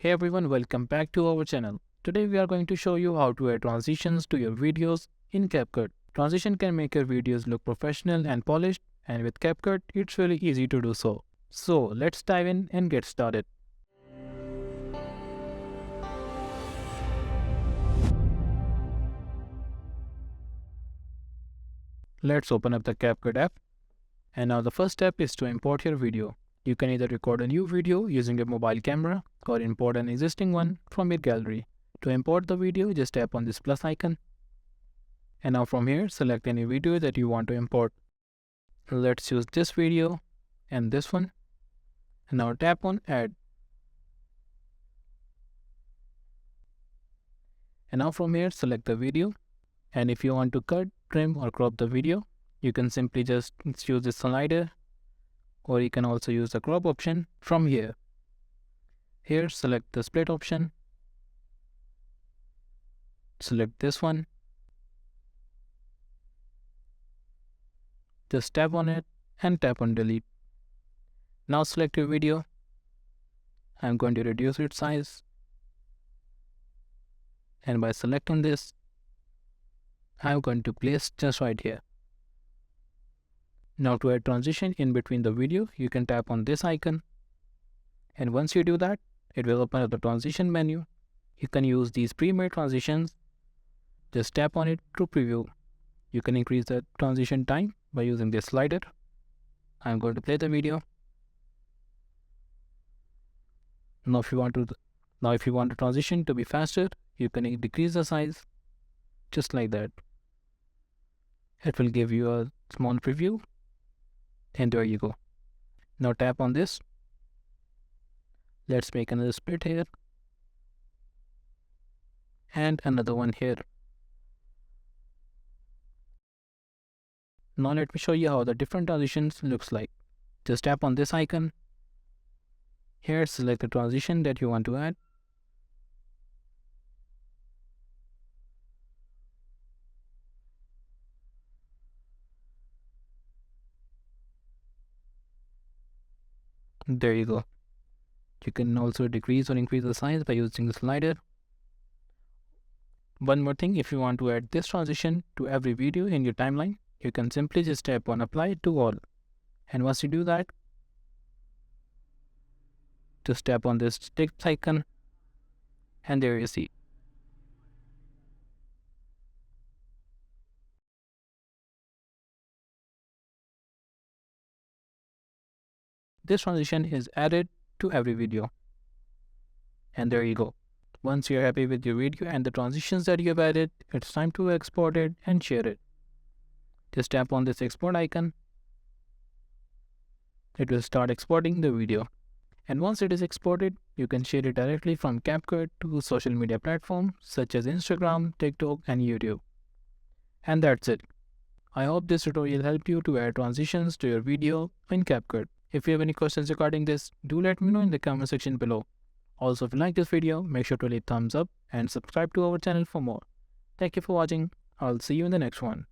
Hey everyone, welcome back to our channel. Today we are going to show you how to add transitions to your videos in CapCut. Transition can make your videos look professional and polished, and with CapCut it's really easy to do so. So let's dive in and get started. Let's open up the CapCut app. And now the first step is to import your video. You can either record a new video using a mobile camera or import an existing one from your gallery. To import the video, just tap on this plus icon. And now from here, select any video that you want to import. Let's choose this video and this one. And now tap on add. And now from here, select the video. And if you want to cut, trim or crop the video, you can simply just choose the slider, or you can also use the crop option from here. Here, select the split option. Select this one. Just tap on it and tap on delete. Now select your video. I'm going to reduce its size. And by selecting this, I'm going to place just right here. Now to add transition in between the video, you can tap on this icon. And once you do that, it will open up the transition menu. You can use these pre-made transitions. Just tap on it to preview. You can increase the transition time by using this slider. I'm going to play the video. Now if you want the transition to be faster, you can decrease the size just like that. It will give you a small preview. And there you go. Now tap on this. Let's make another split here. And another one here. Now let me show you how the different transitions looks like. Just tap on this icon. Here, select the transition that you want to add. There you go. You can also decrease or increase the size by using the slider. One more thing, if you want to add this transition to every video in your timeline, you can simply just tap on apply to all. And once you do that, just tap on this tick icon, and there you see. This transition is added to every video. And there you go. Once you're happy with your video and the transitions that you have added, it's time to export it and share it. Just tap on this export icon. It will start exporting the video. And once it is exported, you can share it directly from CapCut to social media platforms such as Instagram, TikTok, and YouTube. And that's it. I hope this tutorial helped you to add transitions to your video in CapCut. If you have any questions regarding this, do let me know in the comment section below. Also, if you like this video, make sure to leave thumbs up and subscribe to our channel for more. Thank you for watching. I'll see you in the next one.